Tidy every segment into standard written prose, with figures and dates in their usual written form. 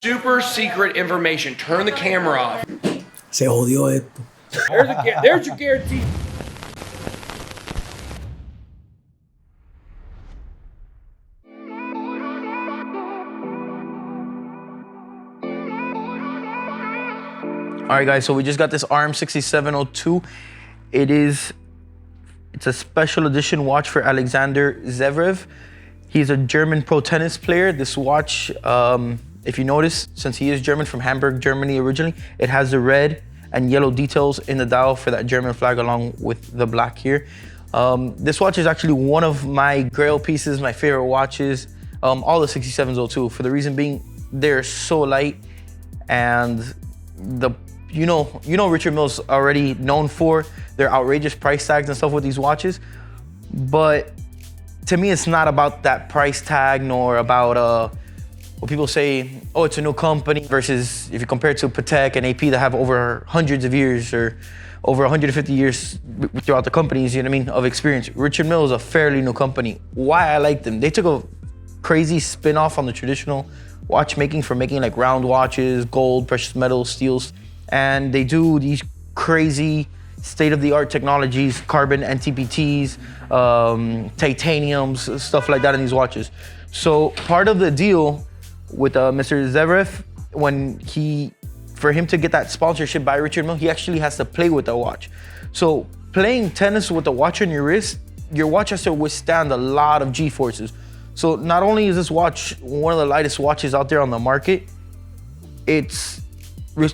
Super secret information. Turn the camera off. Se jodió esto. There's your guarantee. All right, guys, so we just got this RM6702. It's a special edition watch for Alexander Zverev. He's a German pro tennis player. This watch, if you notice, since he is German from Hamburg, Germany originally, it has the red and yellow details in the dial for that German flag along with the black here. This watch is actually one of my grail pieces, my favorite watches, all the 6702, for the reason being they're so light, and you know Richard Mille's already known for their outrageous price tags and stuff with these watches, but to me it's not about that price tag nor about what people say, oh, it's a new company, versus if you compare it to Patek and AP that have over hundreds of years or over 150 years throughout the companies, you know what I mean, of experience. Richard Mille is a fairly new company. Why I like them? They took a crazy spin-off on the traditional watchmaking for making like round watches, gold, precious metals, steels, and they do these crazy state-of-the-art technologies, carbon NTPTs, titaniums, stuff like that in these watches. So part of the deal with Mr. Zverev, for him to get that sponsorship by Richard Mille, he actually has to play with the watch. So playing tennis with the watch on your wrist, your watch has to withstand a lot of G-forces. So not only is this watch one of the lightest watches out there on the market, it's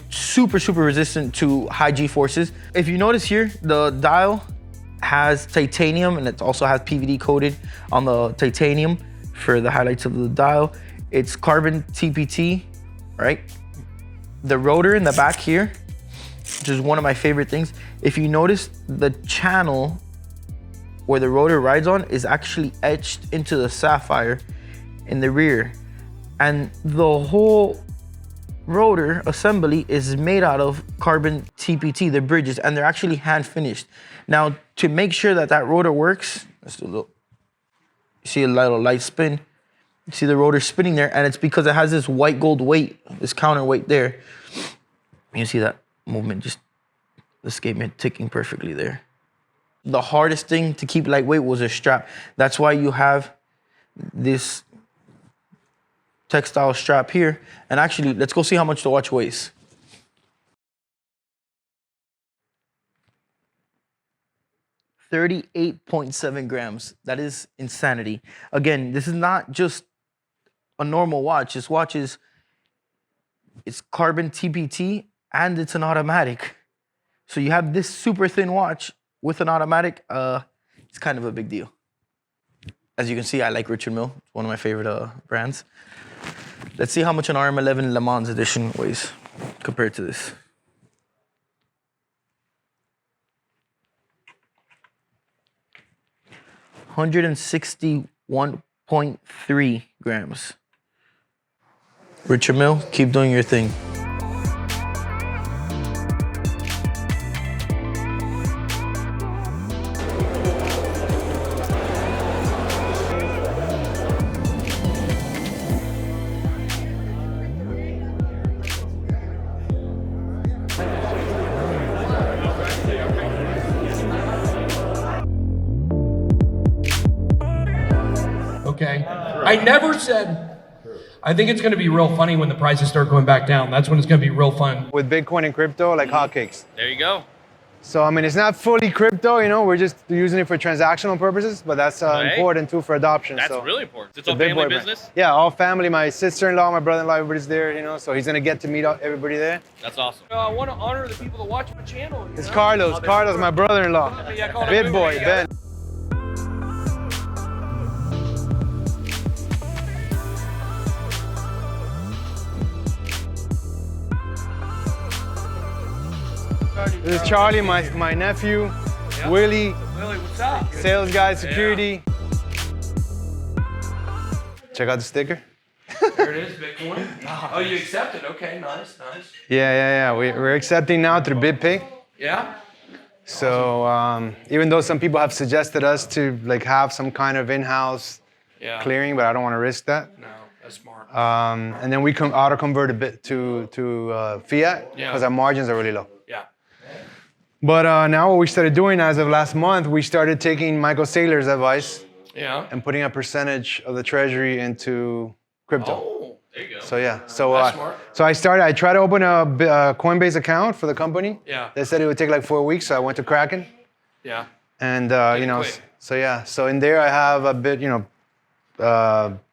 super resistant to high G-forces. If you notice here, the dial has titanium and it also has PVD coated on the titanium for the highlights of the dial. It's carbon TPT, right? The rotor in the back here, which is one of my favorite things. If you notice, the channel where the rotor rides on is actually etched into the sapphire in the rear. And the whole rotor assembly is made out of carbon TPT, the bridges, and they're actually hand finished. Now, to make sure that that rotor works, let's do a little, you see a little light spin. You see the rotor spinning there, and it's because it has this white gold weight, this counterweight there. You see that movement just escape me, ticking perfectly there. The hardest thing to keep lightweight was a strap. That's why you have this textile strap here. And actually, let's go see how much the watch weighs. $38.7 grams. That is insanity. Again, this is not just a normal watch. This watch it's carbon TPT and it's an automatic. So you have this super thin watch with an automatic. It's kind of a big deal. As you can see, I like Richard Mille. It's one of my favorite brands. Let's see how much an RM11 Le Mans edition weighs compared to this. $161.3 grams. Richard Mille, keep doing your thing. Okay. I never said. I think it's going to be real funny when the prices start going back down. That's when it's going to be real fun. With Bitcoin and crypto, like hotcakes. There you go. So, I mean, it's not fully crypto, you know, we're just using it for transactional purposes, but that's important too for adoption. That's really important. It's all family business? Yeah, all family. My sister-in-law, my brother-in-law, everybody's there, you know, so he's going to get to meet everybody there. That's awesome. I want to honor the people that watch my channel. It's Carlos, my brother-in-law. BitBoy, Ben. This is Charlie, my nephew, yep. Willie, what's up? Sales guy, security. Yeah. Check out the sticker. There it is, Bitcoin. Oh, you accepted? Okay, nice. Yeah. We're accepting now through BitPay. Yeah. So even though some people have suggested us to like have some kind of in-house clearing, but I don't want to risk that. No. That's smart. And then we auto convert a bit to fiat because our margins are really low. Yeah. But now what we started doing as of last month, we started taking Michael Saylor's advice Yeah. and putting a percentage of the treasury into crypto. Oh, there you go. So yeah, That's smart. so I tried to open a Coinbase account for the company. Yeah. They said it would take like 4 weeks, so I went to Kraken. Yeah. And you know, quick. so in there I have a bit, you know,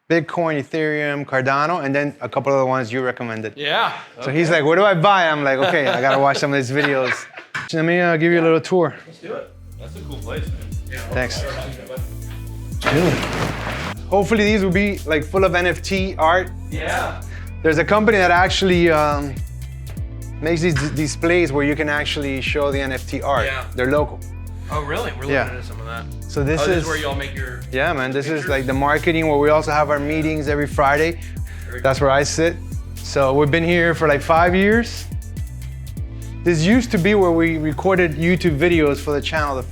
Bitcoin, Ethereum, Cardano, and then a couple of the ones you recommended. Yeah. So he's like, "Where do I buy?" I'm like, "Okay, I gotta watch some of these videos." Let me give you a little tour. Let's do it. That's a cool place, man. Thanks. Hopefully these will be like full of NFT art. Yeah. There's a company that actually makes these displays where you can actually show the NFT art. Yeah. They're local. Oh, really? We're looking Yeah. at some of that. So this This is is where y'all make your. yeah, man. This is like the marketing where we also have our meetings every Friday. That's where I sit. So we've been here for like 5 years. This used to be where we recorded YouTube videos for the channel. The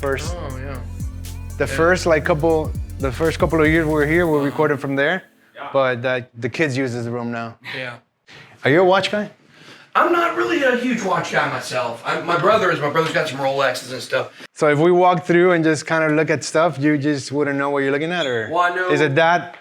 first couple of years we were here, we recorded from there. Yeah. But the kids use this room now. Yeah. Are you a watch guy? I'm not really a huge watch guy myself. My brother's got some Rolexes and stuff. So if we walk through and just kind of look at stuff, you just wouldn't know what you're looking at, or Well, I know- is it that?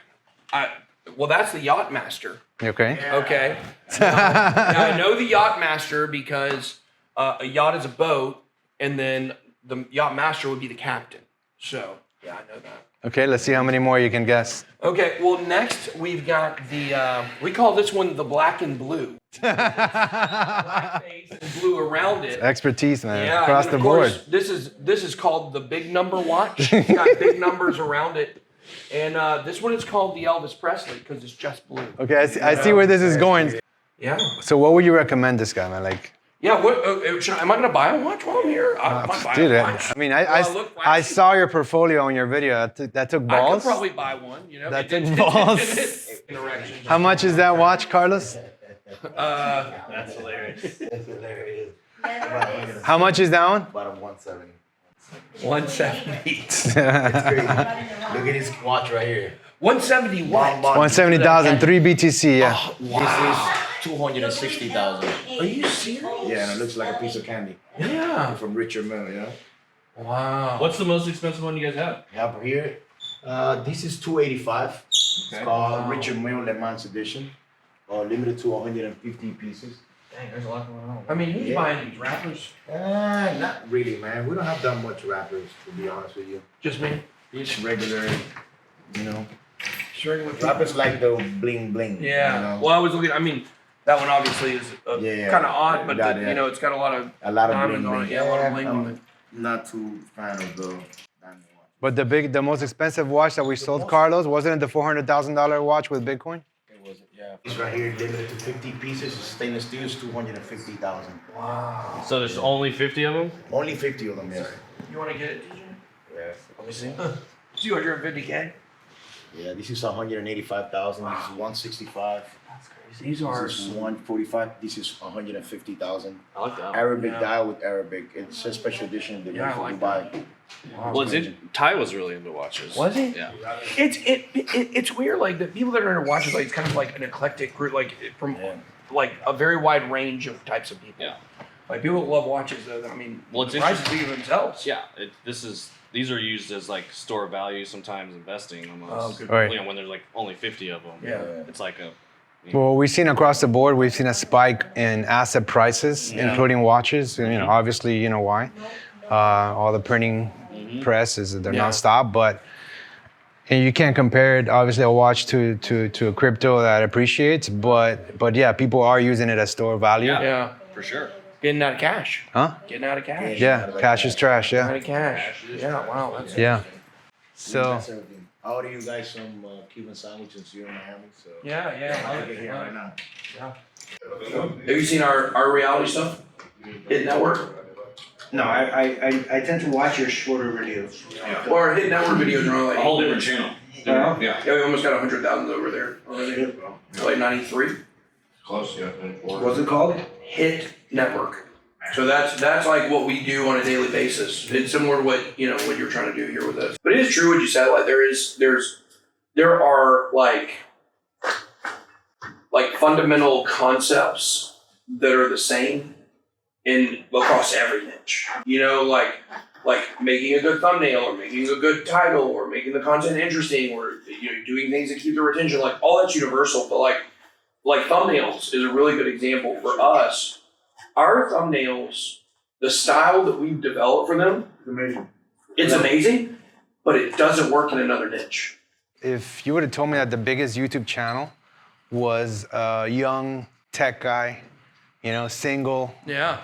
Well, that's the Yacht Master. Okay. Okay. Now, I know the Yacht Master because a yacht is a boat, and then the Yacht Master would be the captain. So, yeah, I know that. Okay, let's see how many more you can guess. Okay, well, next we've got the, we call this one the black and blue. Black face and blue around it. Expertise, man, Yeah, across and the of board. course, this is called the big number watch. It's got big numbers around it. And this one is called the Elvis Presley because it's just blue. Okay, I see where this is going. Yeah. So what would you recommend this guy, man? Like, Yeah, what, am I going to buy a watch while I'm here? I might buy dude, a watch. I mean, Will I look I flashy? saw your portfolio on your video. That took I could balls. probably buy one, you know. That It- took it- balls. in erections. How much is that watch, Carlos? That's hilarious. How much is that one? About 170. 170. Look at this watch right here. 170 what? 170,000, 3 BTC, yeah. Wow. This is 260,000. Are you serious? Yeah, and it looks like a piece of candy Yeah. from Richard Mille, you know? Wow. What's the most expensive one you guys have? Have here. This is 285. It's called Richard Mille Le Mans Edition. Limited to 150 pieces. Dang, there's a lot going on. I mean, who's Yeah. buying these rappers? Not really, man. We don't have that much rappers, to be honest with you. Just me. It's regular, you know. Sure. Rappers like the bling bling. Yeah. You know? Well, I was looking. I mean, that one obviously is Yeah. kind of odd, but Got the, it. you know, it's got a lot of A lot of diamonds bling on it. bling. Yeah, a lot of bling on it. I'm not too fan of the diamond watch. But the most expensive watch that we sold, Carlos, wasn't it the $400,000 watch with Bitcoin? It wasn't, yeah. This right here, limited to 50 pieces. It's stainless steel, is 250,000. Wow. So there's only 50 of them? Only 50 of them, yes. You want to get it, DJ? Yes. Let me see. 250K. Yeah, this is 185,000. This is 165. That's crazy. These are. This is 145. This is 150,000. I like that. Arabic Yeah. dial with Arabic. It's a special edition that Yeah, I for like Dubai. Well, Ty was really into watches. Was he? Yeah. It's weird. Like the people that are into watches, like it's kind of like an eclectic group, like from like a very wide range of types of people. Yeah. Like people that love watches, though. I mean, Well, it's the prices speak for themselves. Yeah. These are used as like store value, sometimes investing almost. Oh, good. Right. You know, when there's like only 50 of them. Yeah. It's like a. Well, we've seen across the board, we've seen a spike in asset prices, including watches. And, you know, obviously, you know why. All the printing press they're Yeah. nonstop, but and you can't compare it, obviously, a watch to a crypto that appreciates, but yeah, people are using it as store value. Yeah. Yeah. For sure. Getting out of cash. Huh? Getting out of cash. Yeah, cash is trash, Out yeah. of cash. Yeah. Wow. That's. Yeah. So, That's everything. I order you guys some Cuban sandwiches here in Miami. So Yeah. Yeah. I'll get here right now. Have you seen our reality stuff? Hit Network. No, I tend to watch your shorter videos. Well, our Hit Network videos are like A whole different channel. Yeah. Yeah. Yeah, we almost got 100,000 over there already. Like 93. Close, yeah. What's it called? Hit Network. So that's like what we do on a daily basis. It's similar to what what you're trying to do here with us. But it is true what you said. Like there are like like fundamental concepts that are the same in across every niche. You know, like making a good thumbnail or making a good title or making the content interesting or doing things that keep the retention. Like all that's universal, but like thumbnails is a really good example for us. Our thumbnails, the style that we've developed for them, it's amazing, but it doesn't work in another niche. If you would have told me that the biggest YouTube channel was a young tech guy, single, Yeah.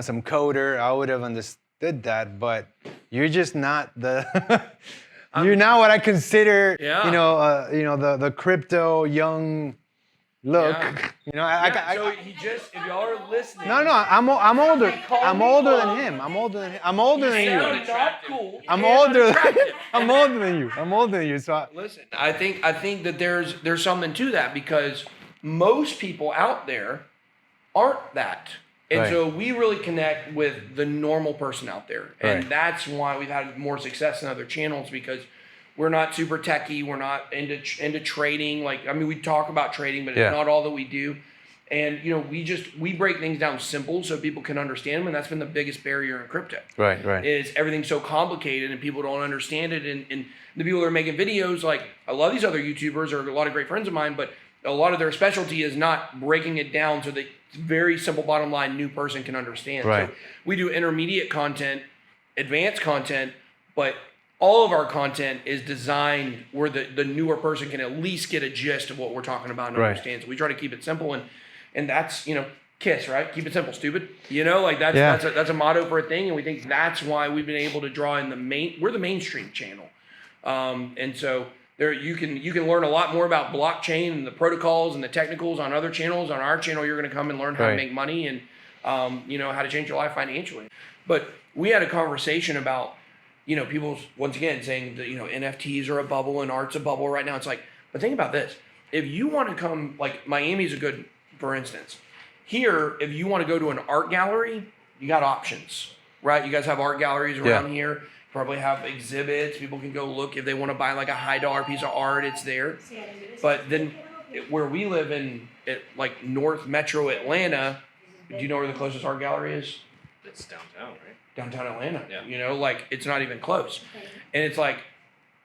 Some coder, I would have understood that, but you're just not you're not what I consider, the crypto young look. Yeah. So if y'all are listening. No, I'm older. I'm older than him. I'm older than you. Not cool. I'm older than you. I'm older than you. So listen, I think that there's something to that because most people out there aren't that. And so we really connect with the normal person out there. And that's why we've had more success in other channels because we're not super techy. We're not into trading. We talk about trading, but it's not all that we do. And, we break things down simple so people can understand them. And that's been the biggest barrier in crypto. Right. Is everything's so complicated and people don't understand it. And the people that are making videos, I love these other YouTubers or a lot of great friends of mine, but a lot of their specialty is not breaking it down so that very simple bottom line new person can understand. Right. So we do intermediate content, advanced content, but all of our content is designed where the newer person can at least get a gist of what we're talking about and understand. So we try to keep it simple and that's, KISS, right? Keep it simple, stupid. That's a motto for a thing. And we think that's why we've been able to draw in we're the mainstream channel. And so there you can learn a lot more about blockchain and the protocols and the technicals on other channels. On our channel, you're going to come and learn how to make money and, how to change your life financially. But we had a conversation about, people once again saying that, NFTs are a bubble and art's a bubble right now. It's but think about this. If you want to come, Miami's a good, for instance. Here, if you want to go to an art gallery, you got options, right? You guys have art galleries around here. Probably have exhibits. People can go look if they want to buy a high dollar piece of art. It's there. But then where we live in North Metro Atlanta, do you know where the closest art gallery is? It's downtown, right? Downtown Atlanta. Yeah. It's not even close. And it's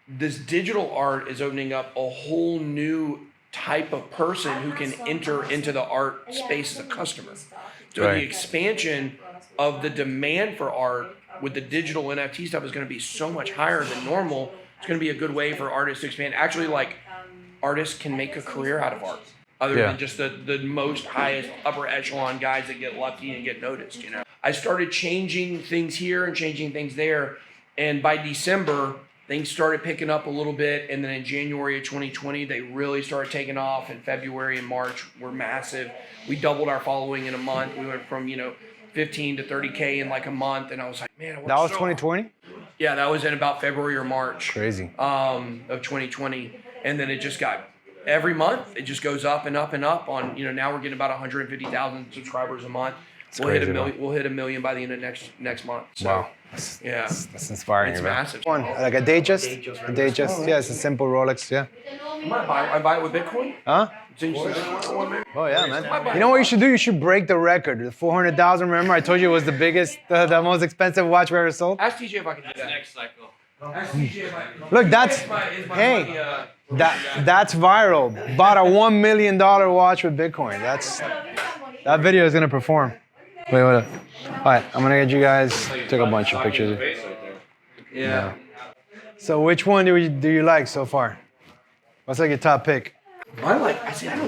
this digital art is opening up a whole new type of person who can enter into the art space as a customer. So the expansion of the demand for art with the digital NFT stuff is going to be so much higher than normal. It's going to be a good way for artists to expand. Actually, artists can make a career out of art other than just the most highest upper echelon guys that get lucky and get noticed, I started changing things here and changing things there. And by December, things started picking up a little bit. And then in January of 2020, they really started taking off. In February and March were massive. We doubled our following in a month. We went from, 15 to 30K in a month. And I was man, that was 2020? Yeah, that was in about February or March. Crazy. Of 2020. And then it just got, every month, it just goes up and up and up on, now we're getting about 150,000 subscribers a month. We'll hit a million by the end of next month. So, wow. That's inspiring. It's massive. One, a day just? A day just. Yeah, it's a simple Rolex, yeah. I buy it with Bitcoin? Huh? Oh yeah, man. You know what you should do? You should break the record. The 400,000. Remember, I told you it was the biggest, the most expensive watch we ever sold. Ask TJ if I can do that. Next cycle. Ask TJ if I can. Look, that's that's viral. Bought a $1 million watch with Bitcoin. That video is gonna perform. Wait, what up? All right, I'm gonna get you guys. Took a bunch of pictures. Yeah. So which one do you like so far? What's your top pick? I don't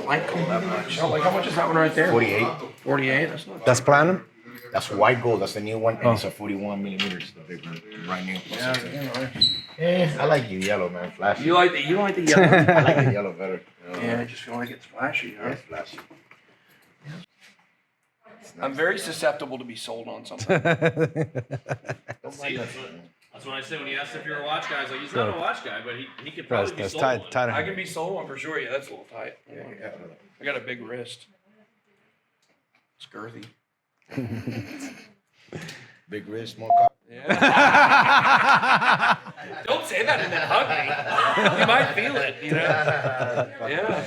like gold that much. How much is that one right there? 48. 48. That's not. That's platinum. That's white gold. That's the new one. And it's a 41 millimeters. The big one. Brand new. I like you yellow, man. Flashy. You like the yellow? I like the yellow better. Yeah, I just feel like it's flashy. Huh? It's flashy. I'm very susceptible to be sold on something. See, that's what I said when he asked if you're a watch guy. I was like, he's not a watch guy, but he could probably be sold tight, one. tighter. I can be sold on for sure. Yeah, that's a little tight. Yeah. I got a big wrist. It's girthy. Big wrist, small cock. Yeah. Don't say that and then hug me. You might feel it, Yeah.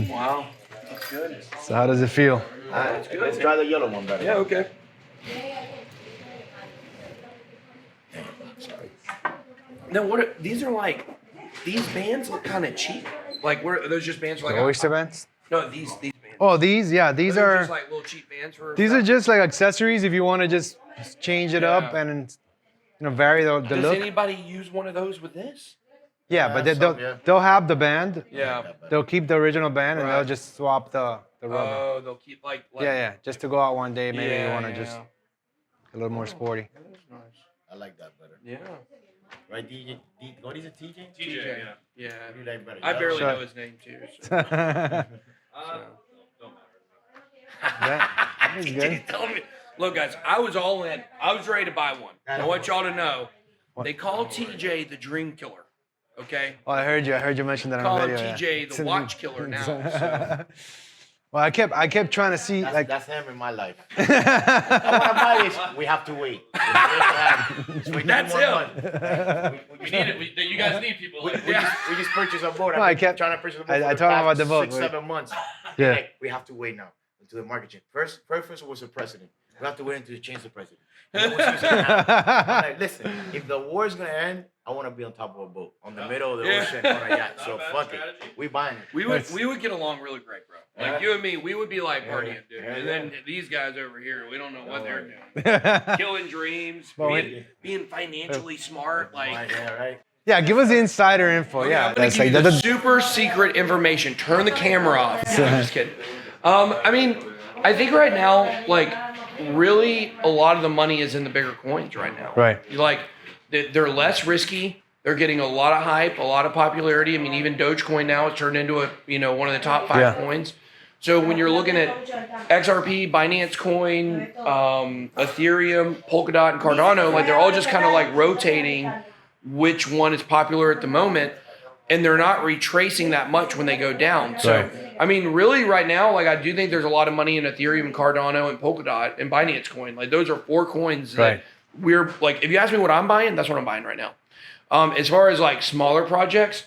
Wow. That's good. So how does it feel? Let's try the yellow one better. Yeah, okay. Now, these are like, these bands look kind of cheap. Like, are those just bands for like The oyster bands? No, these bands. Oh, these? Yeah, these Those are. just like little cheap bands for. These are just like accessories if you want to just change it up Yeah. and vary the Does look. anybody use one of those with this? Yeah, but some, yeah. they'll have the band. Yeah. They'll keep the original band and Right. they'll just swap the rubber. Oh, they'll keep like. Yeah, just to go out one day, maybe you want to yeah. just a little more sporty. I like that better. Yeah. Right, DJ? What is it, TJ? TJ, yeah. Yeah. You like better? I barely Sure. know his name too. So. Don't matter. That is good. TJ told me. Look, guys, I was all in. I was ready to buy one. I want y'all to know. They call TJ the Dream Killer. Okay. Oh, I heard you mention that Call on him video. TJ the Watch Killer now. So. Well, I kept trying to see That's him in my life. I want to buy this. We have to wait. That's him. We need it. You guys need people like We just purchased a boat. No, I I've been kept- trying to purchase a boat. I for the told him past about the boat, 6-7 months. Yeah. Hey, we have to wait now until the market change. First was the president. We have to wait until they change the president. And then we'll see what's gonna happen. I'm like, listen, if the war is gonna end, I want to be on top of a boat on the middle of the Yeah. ocean on a yacht. So bad fuck strategy. it. We buying it. We would get along really great, bro. Like you and me, we would be like partying, dude. Yeah, And yeah. then these guys over here, we don't know what they're worry. doing. Killing dreams, Well, being financially smart, like. Yeah, right. Yeah, give us the insider info. Yeah, I'm gonna give you the super secret information. Turn the camera off. No, I'm just kidding. I mean, I think right now, like, really, a lot of the money is in the bigger coins right now. Right. You like, they're less risky. They're getting a lot of hype, a lot of popularity. I mean, even Dogecoin now has turned into one of the top 5 Yeah. coins. So when you're looking at XRP, Binance Coin, Ethereum, Polkadot, and Cardano, like they're all just kind of like rotating which one is popular at the moment, and they're not retracing that much when they go down. So, Right. I mean, really right now, like I do think there's a lot of money in Ethereum and Cardano and Polkadot and Binance Coin. Like those are 4 coins that Right. we're like, if you ask me what I'm buying, that's what I'm buying right now. As far as like smaller projects,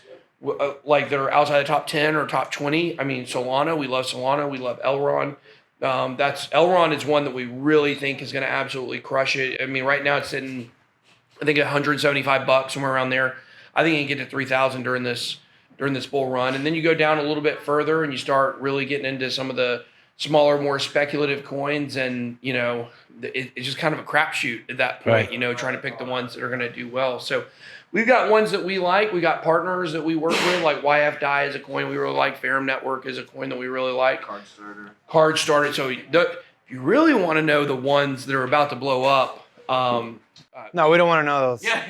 like that are outside the top 10 or top 20, I mean, Solana, we love Solana, we love Elrond. Elrond is one that we really think is going to absolutely crush it. I mean, right now it's sitting, I think, $175, somewhere around there. I think you can get to 3,000 during this bull run, and then you go down a little bit further and you start really getting into some of the smaller, more speculative coins, and it's just kind of a crapshoot at that point. Right. Trying to pick the ones that are going to do well. So we've got ones that we like. We got partners that we work with, like YF Dai is a coin we really like. Ferrum Network is a coin that we really like. Card starter. So if you really want to know the ones that are about to blow up. No, we don't want to know those. Yeah.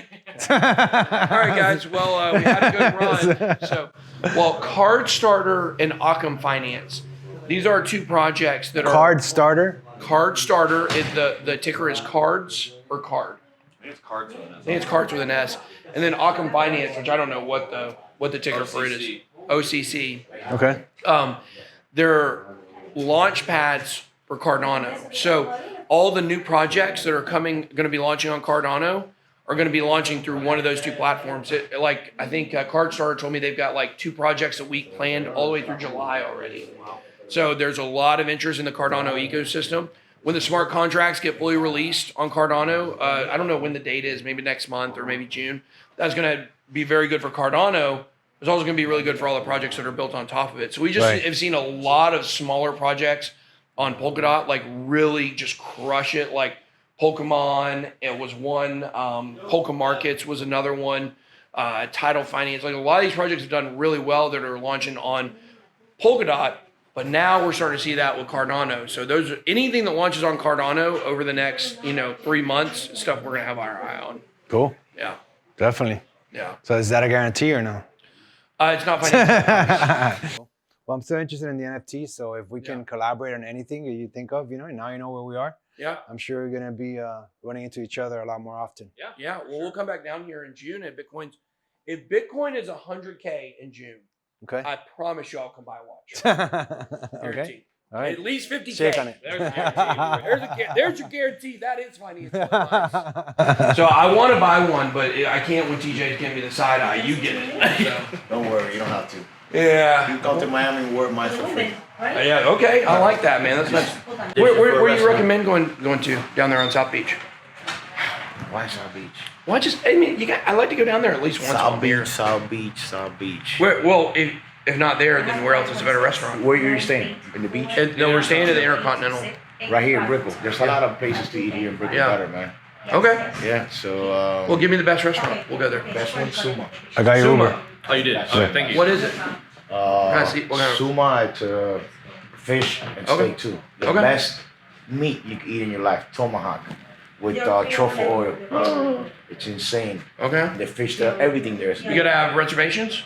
All right, guys. Well, we had a good run. So, Card Starter and Occam Finance. These are 2 projects that are Card starter. Card Starter. The ticker is Cards or Card. I think it's cards with an I think it's Cards with an S. And then Occam Finance, which I don't know what the ticker for it is. OCC. Okay. They're launch pads for Cardano. So all the new projects that are going to be launching on Cardano are going to be launching through one of those 2 platforms. I think CardStarter told me they've got like 2 projects a week planned all the way through July already. So there's a lot of interest in the Cardano ecosystem. When the smart contracts get fully released on Cardano, I don't know when the date is, maybe next month or maybe June. That's going to be very good for Cardano. It's also going to be really good for all the projects that are built on top of it. So we just have seen a lot of smaller projects on Polkadot, like really just crush it. Like Pokemon, it was one. Polka Markets was another one. Tidal Finance, like a lot of these projects have done really well that are launching on Polkadot. But now we're starting to see that with Cardano. So anything that launches on Cardano over the next 3 months, stuff we're gonna have our eye on. Cool. Yeah. Definitely. Yeah. So is that a guarantee or no? It's not financial. Well, I'm still interested in the NFT, so if we can collaborate on anything that you think of, now you know where we are. Yeah. I'm sure we're gonna be running into each other a lot more often. Yeah. Well, we'll come back down here in June at Bitcoin's. If Bitcoin is 100K in June, Okay. I promise you I'll come by watch. Okay. All right. At least 50K. Shake on it. There's your guarantee. That is financial advice. So I want to buy one, but I can't when TJ's giving me the side eye. You get it. So. Don't worry, you don't have to. Yeah. You come to Miami and work mine for free. Yeah. Okay. I like that, man. That's nice. Where do you recommend going to down there on South Beach? Why South Beach? Well, I mean, I like to go down there at least once. South Beach. Well, if not there, then where else is a better restaurant? Where are you staying? In the beach? No, we're staying at the Intercontinental. Right here in Brickell. There's a lot of places to eat here in Brickell better, man. Okay. Yeah, so Well, give me the best restaurant. We'll go there. best one, Suma. I got your Uber. Oh, you did? Okay, thank you. What is it? Suma, it's fish and steak too. The Okay. best meat you can eat in your life, tomahawk, with truffle oil. It's insane. Okay. The fish there, everything there is. You gotta have reservations.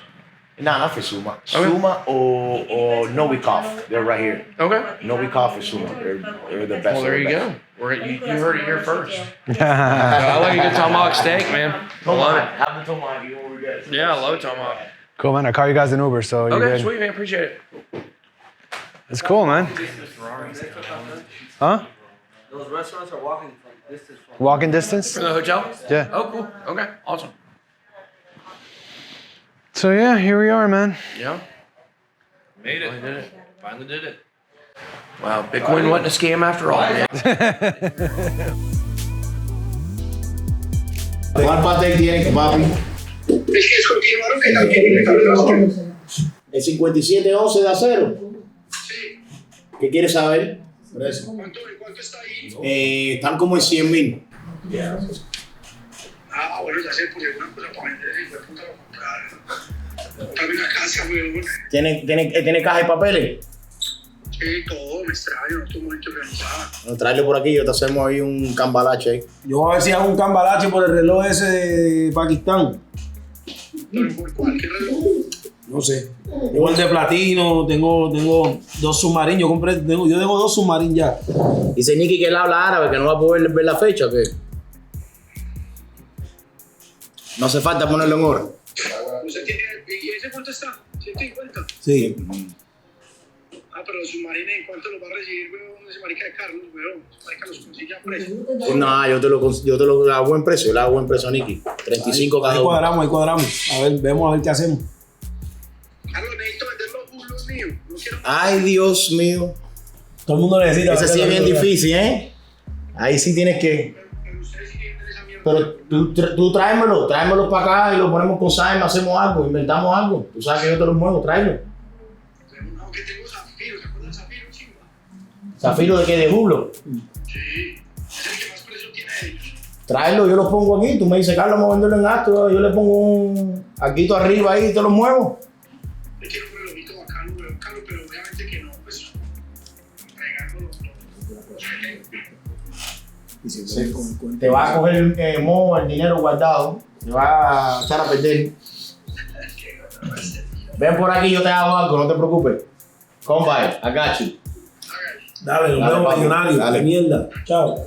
Nah, not for Suma. Suma or Novikov. They're right here. Okay. Novikov or Suma. They're the best. Well, there of the you best. go. You heard it here first. I like a good tomahawk steak, man. I love it. Have the tomahawk. You won't regret it. Yeah, I love tomahawk. Cool, man. I call you guys an Uber, so you're Okay, good. sweet, man. Appreciate it. It's cool, man. Huh? Those restaurants are walking distance from. Walking distance? For the hotel? Yeah. Oh, cool. Okay, awesome. So yeah, here we are, man. Yeah. Made it. I did it. Finally did it. Wow, Bitcoin wasn't a scam after all, man. ¿Cuál pastel tienes, papi? El 5711 de acero. ¿Qué quieres saber? ¿Cuánto está ahí? Están como en 100,000. Ah, bueno, ya sé, pues alguna cosa para vender y de puta lo comprar. También la casa, weón. ¿Tiene caja de papeles? Sí, todo, me extraño, no tomo gente organizada. No, tráelo por aquí, yo te hacemos ahí un cambalache ahí. Yo voy a ver si hago un cambalache por el reloj ese de Pakistán. ¿Pero por cuál? ¿Qué reloj? No sé. Tengo el de platino, tengo 2 submarinos. Yo tengo 2 submarinos ya. Dice Nicky que él habla árabe, que no va a poder ver la fecha, ¿qué? No hace falta ponerlo en hora. ¿Usted tiene, y ese cuánto está? ¿150? Sí. Ah, pero los submarinos, ¿en cuánto los va a recibir, weón? Ese marica de Carlos, weón. Ese marica los consigue a precio. No, yo te lo hago a buen precio, yo le hago buen precio a Nicky. 35 cada Ahí uno. cuadramos. A ver, vemos a ver qué hacemos. Carlos, necesito vender los bulos míos. No quiero. Ay, Dios mío. Todo el mundo necesita. Ese sí es bien difícil, ¿eh? Ahí sí tienes que... Pero ustedes sí quieren esa mierda. Pero tú tráemelo para acá y lo ponemos con Simon, hacemos algo, inventamos algo. Tú sabes que yo te lo muevo, tráelo. Aunque tengo zafiro, ¿se acuerdan de zafiro, chimba? ¿Zafiro de qué? ¿De Jublo? Sí. Es el que más precio tiene de ellos. Tráelo, yo lo pongo aquí. Tú me dices, Carlos, vamos a venderlo en acto. Yo le pongo un arguito arriba ahí y te lo muevo. Le quiero un relojito bacano, weón, Carlos, pero obviamente que no, pues. Regándolo los que tengo. Te va a coger el dinero guardado. Te va a echar a perder. Ven por aquí, yo te hago algo, no te preocupes. Come by, I got you. Dale, nos vemos millonarios. Dale, mierda. Chao.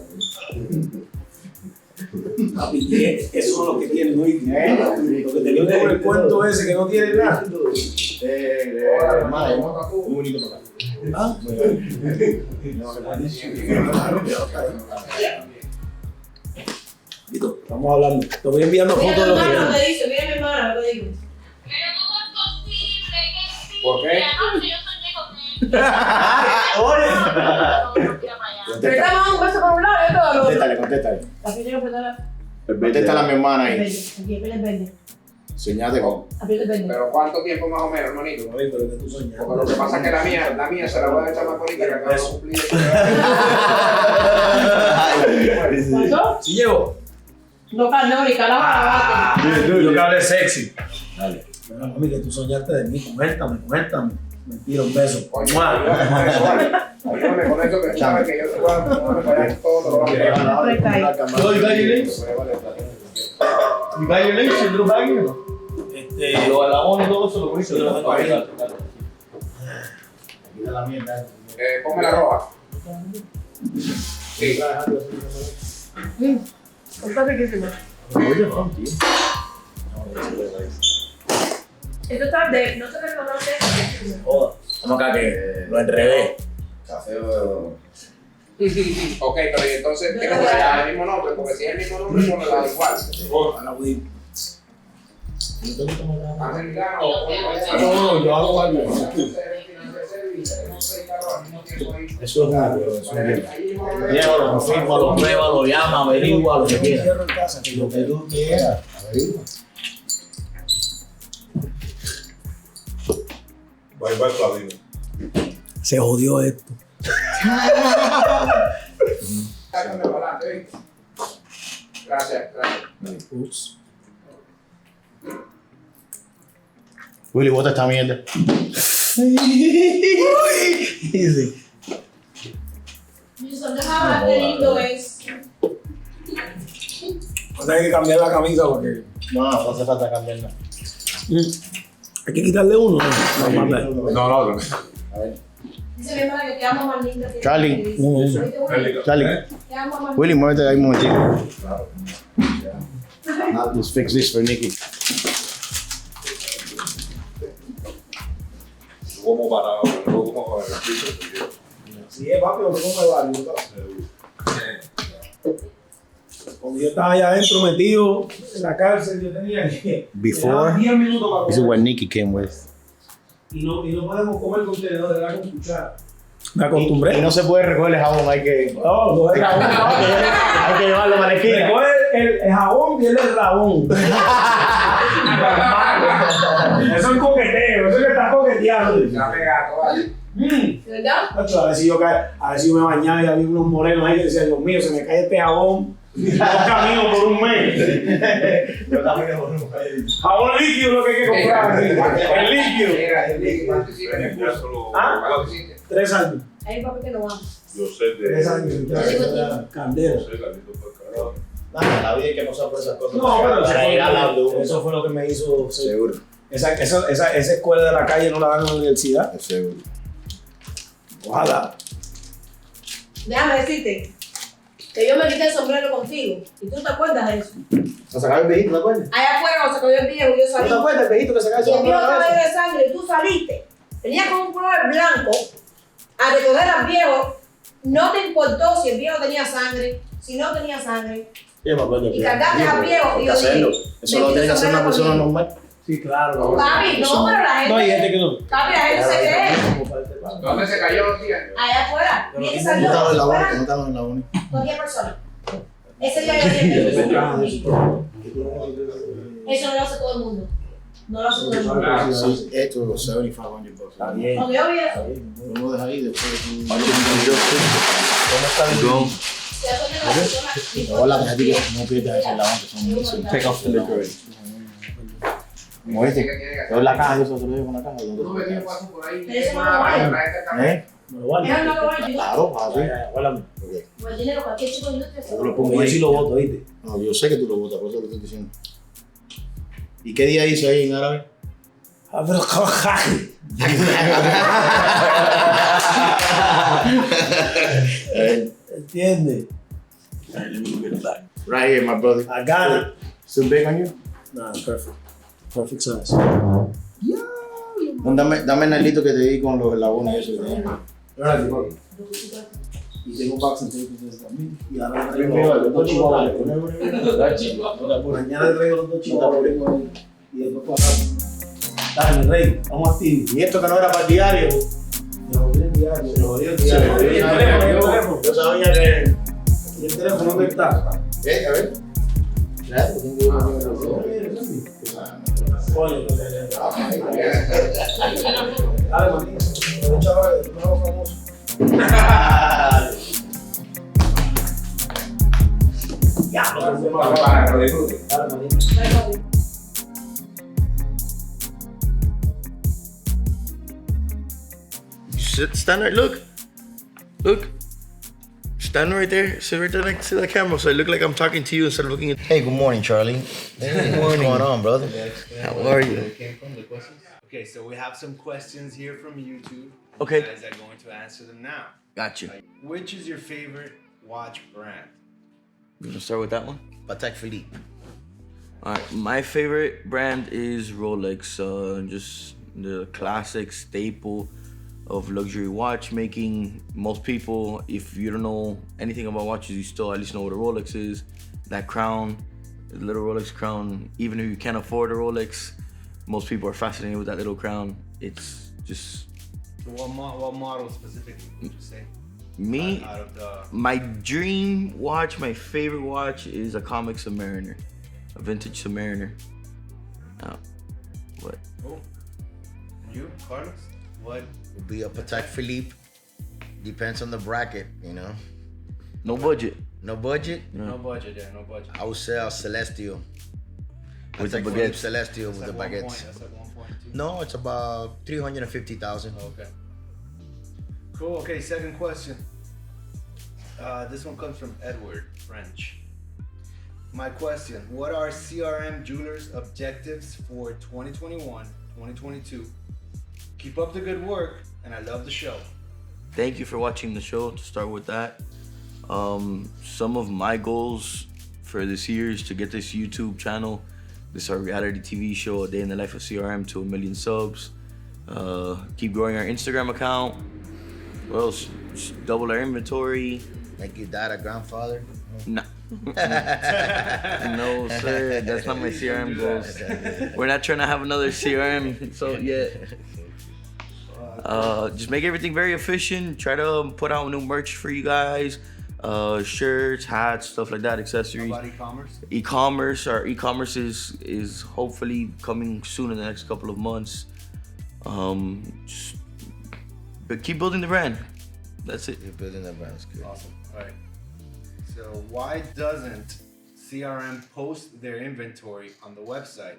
Papi, eso es lo que tienen hoy. Lo que te digo con el cuento ese que no tiene nada. Muy bonito para acá. ¿Ah? Listo, estamos hablando. Te voy enviando fotos de lo que Mira, tengo. te dice, mira mi hermana lo que digo. Pero ¿cómo es posible que sí? ¿Por qué? Anoche yo soñé con él. Pero estamos un beso por un lado y otro al otro. Contéstale. Aquí tengo que apretar Contéstale a mi hermana el ahí. verde. Aquí aprieta el verde. Señate con. Aprieta el verde. Pero ¿cuánto tiempo más o menos, hermanito? Ay, pero que tú soñas. Porque lo que pasa es que la mía se la voy a echar más bonita que acabo de cumplir. ¿Pasó? ¿Sí llevo? No carne, ni calabaza, Yo que hablé sexy. Dale. Bueno, mami, que tú soñaste de mí. Coméntame. Mentira, un beso. ¡Mua! Ayúdame con eso que sabes que yo te voy a poner todo lo que Oh, you got your links? You got your links in the bag? Lo hablamos y todo eso, lo bonito. Yo lo tengo ahí. Ponme la roja. Sí. Está riquísimo. Esto está de... No se reconoce. Vamos acá que lo enredé. Ok, pero ¿y entonces qué le voy a dar el mismo nombre? Porque si es el mismo nombre, no le da igual. Americano. No, yo hago algo. Eso es algo. Llévalo, confírmalo, pruébalo, llama, averigua lo que quieras. Lo que tú quieras, averigua. Bye, Flavio. Se jodió esto. Gracias. Ups. Willy, bota esta mierda. Easy. Déjame qué lindo es. Hay que cambiar la camisa porque. No hace falta cambiarla. Hay que quitarle uno. No. A ver. Dice mi hermana que te amo más linda que Charlie. Charlie. Te amo más Willy, muévete ahí un momentito. Let's fix this for Nicky. Como para el piso. Sí, es papi, porque come varios. Cuando yo estaba allá adentro metido en la cárcel, yo tenía que. Before, 10 minutos para this is what Nicky came with. Y no podemos comer con tenedor, era con cuchara. Me acostumbré. Y no se puede recoger el jabón, hay que. No, no es jabón. Hay que llevarlo para la esquina. Recoge el jabón y el rabón. Eso es coqueteo, eso es que está coqueteando. ¿verdad? A ver si yo me bañaba y había unos morenos ahí que decían, Dios mío, se me cae este jabón. Yo camino por un mes. Yo camino por un mes. Jabón líquido es lo que hay que comprar. El líquido. ¿Ah? 3 años. Ahí papi que no va. Yo sé de. 3 años. Candela. La vida hay que pasar por esas cosas. No, pero eso fue lo que me hizo. Seguro. Esa escuela de la calle no la dan en la universidad. Seguro. Ojalá. Déjame decirte que yo me quité el sombrero contigo. ¿Y tú te acuerdas de eso? ¿Se sacaba el viejito, te acuerdas? Allá afuera cuando se cogió el viejo, yo salí. ¿No te acuerdas el viejito que se Y el cayó? viejo estaba lleno de sangre y tú saliste. Tenías con un pullover blanco a recoger al viejo. No te importó si el viejo tenía sangre, si no tenía sangre. Yo me acuerdo. Y cargaste al viejo y yo dije, eso lo tiene que hacer una persona normal. Sí, claro. papi, no, pero la gente. No, hay gente que no. Papi, la gente se cree. ¿Dónde se cayó, tía? Allá afuera. Ni que No salió. estaba en la afuera, uni, no estaba en la uni. cualquier persona. Ese día yo dije, eso no lo hace todo el mundo. No lo hace todo el mundo. Sí, esto es 7,500 bucks. Está bien. Cuando yo vi eso, Lo dejas ahí después. ¿Cómo está el drone? se hace de la persona. Hola, que no pierdas ese lavón que son muy. Take off the liquor. Como este. Yo la caja, yo se lo dejo con la caja. Tú no ves que paso por ahí. Eso no lo vale. ¿Eh? Me lo vale. Eso no lo vale. Claro, papi. Guárdame. Pues el dinero, cualquier chico de industria se Yo lo lo pongo Yo ahí. sí lo voto, ¿viste? No, yo sé que tú lo votas, por eso lo estoy diciendo. ¿Y qué día hizo ahí en árabe? ¿Entiendes? Right here, my brother. I got it. Still big on you? Nah, perfect. Perfect size. Dame el nalito que te di con los labones y eso. Y tengo box and tape desde también. Y ahora le Primero, traigo los los dos chihuahuas. chihuahuas. Mañana le traigo los 2 chihuahuas. Y después para dale, mi rey, vamos activos. Y esto que no era para el diario. Me lo el diario. Me lo el Sí, teléfono. yo sabía que. ¿Y el teléfono dónde está? A ver. Coño, dale, manito. Los chavales, nuevo famoso. Ya, no se me va. Dale, manito. Stand there, look. Stand right there. Sit right there next to the camera so I look like I'm talking to you instead of looking at. Hey, good morning, Charlie. Hey, what's going on, brother? How are you? Okay, so we have some questions here from YouTube. Okay. You guys are going to answer them now. Got you. Which is your favorite watch brand? You gonna start with that one? Patek Philippe. All right, my favorite brand is Rolex. Just the classic staple. of luxury watchmaking. Most people, if you don't know anything about watches, you still at least know what a Rolex is. That crown, the little Rolex crown, even if you can't afford a Rolex, most people are fascinated with that little crown. It's just... So what model specifically would you say? Me, Out of the... my dream watch, my favorite watch is a comic Submariner, a vintage Submariner. What? Oh. You, Carlos? What? Would be a Patek Philippe. Depends on the bracket, you know. No budget. No budget? No budget there, no budget. I would say a Celestial. With the Patek Philippe baguettes. Celestial with That's the like 1 point, baguettes. that's like 1.2. No, it's about 350,000. Okay. Cool. Okay, second question. This one comes from Edward French. My question, what are CRM Jewelers objectives for 2021, 2022? Keep up the good work, and I love the show. Thank you for watching the show, to start with that. Some of my goals for this year is to get this YouTube channel, this our reality TV show, A Day in the Life of CRM, to 1 million subs. Keep growing our Instagram account. What else? Just double our inventory. Make your dad a grandfather. Nah. No, sir. That's not my CRM goals. We're not trying to have another CRM so yet. Just make everything very efficient. Try to put out new merch for you guys. Shirts, hats, stuff like that, accessories. How about e-commerce? E-commerce. Our e-commerce is hopefully coming soon in the next couple of months. But keep building the brand. That's it. You're building that brand. It's good. Awesome. All right. So why doesn't CRM post their inventory on the website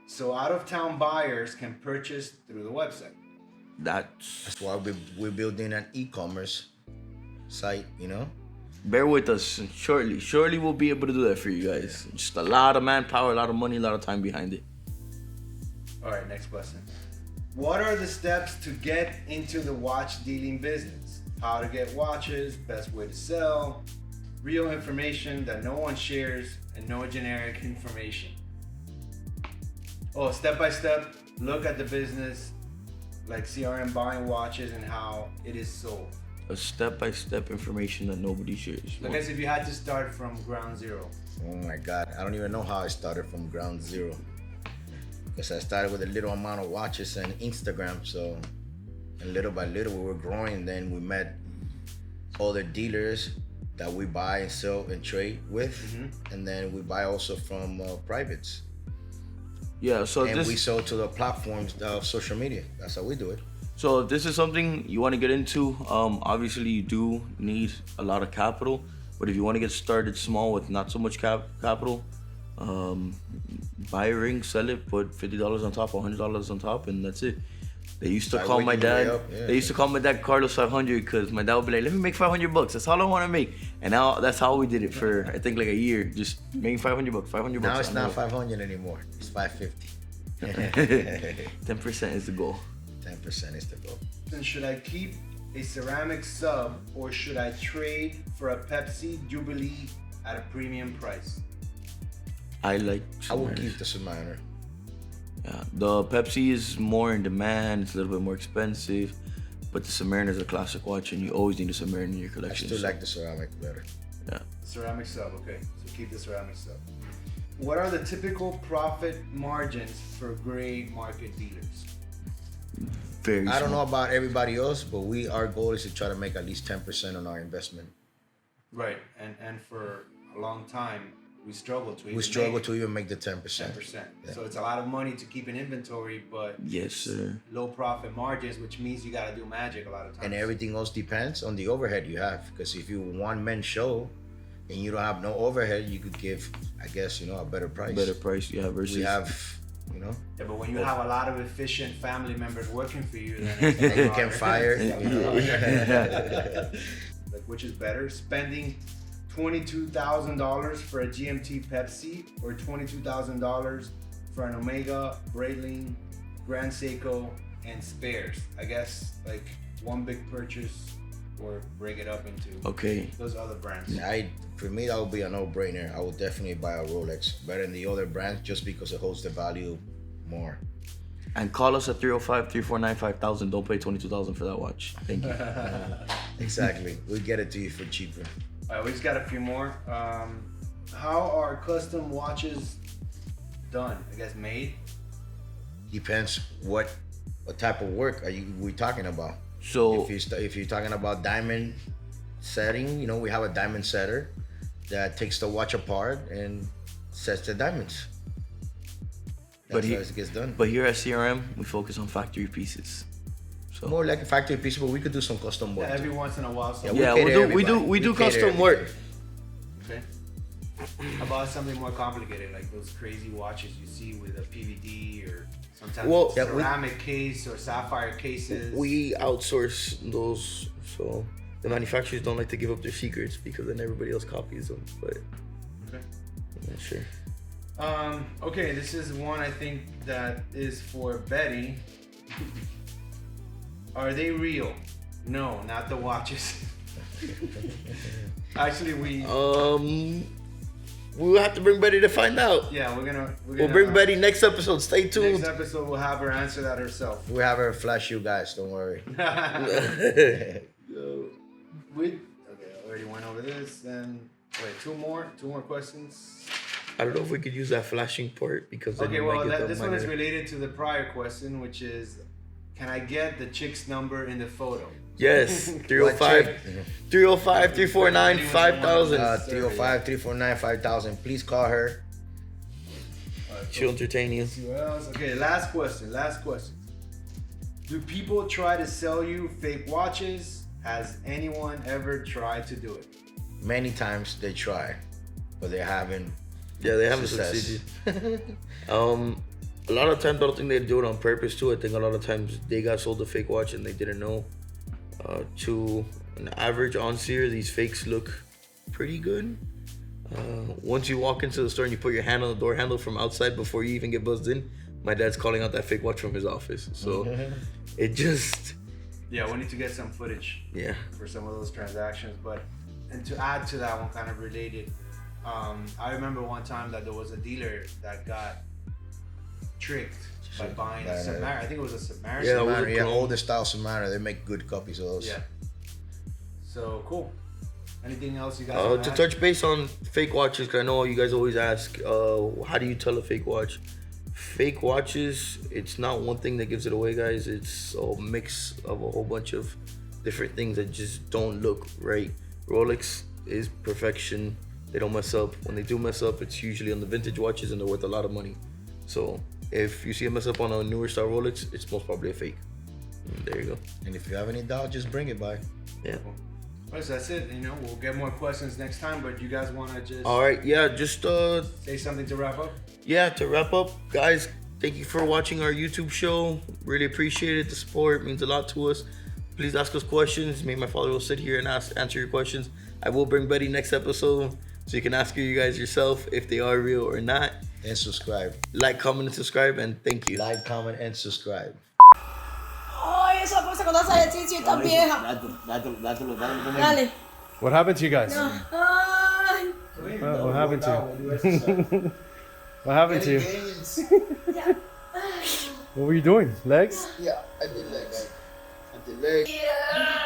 so out-of-town buyers can purchase through the website? That's why we're building an e-commerce site, you know? Bear with us. Shortly we'll be able to do that for you guys. Just a lot of manpower, a lot of money, a lot of time behind it. All right, next question. What are the steps to get into the watch dealing business? How to get watches, best way to sell, real information that no one shares, and no generic information. Oh, step by step, look at the business, like CRM buying watches and how it is sold. A step-by-step information that nobody shares. Like as if you had to start from ground zero. Oh my God, I don't even know how I started from ground zero. Because I started with a little amount of watches and Instagram, so and little by little we were growing. Then we met other dealers that we buy and sell and trade with, and then we buy also from privates. Yeah, so and we sell to the platforms of social media. That's how we do it. So if this is something you want to get into, obviously you do need a lot of capital, but if you want to get started small with not so much capital, buy a ring, sell it, put $50 on top, $100 on top, and that's it. They used to call my dad. They used to call my dad Carlos 500 because my dad would be like, "Let me make $500. That's all I want to make." And now that's how we did it for I think like a year, just making $500. $500. Now it's not 500 anymore. It's 550. 10% is the goal. 10% is the goal. And should I keep a ceramic sub or should I trade for a Pepsi Jubilee at a premium price? I would keep the Submariner. Yeah, the Pepsi is more in demand. It's a little bit more expensive, but the Submariner is a classic watch, and you always need a Submariner in your collection. I still like the ceramic better. Yeah. Ceramic sub, okay. So keep the ceramic sub. What are the typical profit margins for gray market dealers? Very I don't know about everybody else, but our goal is to try to make at least 10% on our investment. Right, and for a long time, we struggled to even make the 10%. 10%. Yeah. So it's a lot of money to keep an inventory, but yes, sir. Low profit margins, which means you got to do magic a lot of times. And everything else depends on the overhead you have. Because if you one-man show and you don't have no overhead, you could give, I guess, a better price. Better price, yeah. Versus we have, Yeah, but when you have a lot of efficient family members working for you, then and you can fire. Like, which is better, spending $22,000 for a GMT Pepsi or $22,000 for an Omega, Breitling, Grand Seiko, and spares? I guess like one big purchase or break it up into those other brands. For me, that would be a no-brainer. I would definitely buy a Rolex better than the other brands just because it holds the value more. And call us at 305-349-5000. Don't pay $22,000 for that watch. Thank you. Exactly. We'll get it to you for cheaper. All right, we just got a few more. How are custom watches done? I guess made? Depends what type of work we talking about. So if you're talking about diamond setting, you know, we have a diamond setter that takes the watch apart and sets the diamonds. That's how it gets done. But here at CRM, we focus on factory pieces. So more like a factory piece, but we could do some custom work. Yeah, every once in a while. So we do custom work. Okay. How about something more complicated, like those crazy watches you see with a PVD or sometimes ceramic case or sapphire cases? We outsource those, so the manufacturers don't like to give up their secrets because then everybody else copies them. But okay, yeah, sure. Okay, this is one I think that is for Betty. Are they real? No, not the watches. Actually, we'll have to bring Betty to find out. Yeah, we'll bring Betty next episode. Stay tuned. Next episode, we'll have her answer that herself. We'll have her flash you guys. Don't worry. Okay, I already went over this. Then wait, two more questions. I don't know if we could use that flashing part because okay, well, this one is related to the prior question, which is, can I get the chick's number in the photo? Yes, 305-349-5000. 305-349-5000. Please call her. She'll entertain you. See what else? Okay, last question. Do people try to sell you fake watches? Has anyone ever tried to do it? Many times they try, but they haven't. Yeah, they haven't succeeded. A lot of times I don't think they do it on purpose too. I think a lot of times they got sold a fake watch and they didn't know. To an average on-seer, these fakes look pretty good. Once you walk into the store and you put your hand on the door handle from outside before you even get buzzed in, my dad's calling out that fake watch from his office. So it just... Yeah, we need to get some footage for some of those transactions. And to add to that one, kind of related, I remember one time that there was a dealer that got tricked by buying a Submariner. I think it was a Submariner. Yeah, older style Submariner. They make good copies of those. Yeah. So cool. Anything else you guys? To touch base on fake watches, because I know you guys always ask, how do you tell a fake watch? Fake watches, it's not one thing that gives it away, guys. It's a mix of a whole bunch of different things that just don't look right. Rolex is perfection. They don't mess up. When they do mess up, it's usually on the vintage watches and they're worth a lot of money. So if you see a mess up on a newer style Rolex, it's most probably a fake. And there you go. And if you have any doubt, just bring it by. Yeah. Well, so that's it. We'll get more questions next time, but you guys want to just... All right, yeah, just... say something to wrap up? Yeah, to wrap up, guys, thank you for watching our YouTube show. Really appreciate it. The support means a lot to us. Please ask us questions. Me and my father will sit here and answer your questions. I will bring Betty next episode, so you can ask her you guys yourself if they are real or not. And subscribe. Like, comment, and subscribe, and thank you. Like, comment, and subscribe. Ay, esa cosa cuando hace ejercicio está vieja. Dale. What happened to you guys? Ay. What happened to you? What happened to you? What were you doing? Legs? Yeah, I did legs. I did legs. Yeah.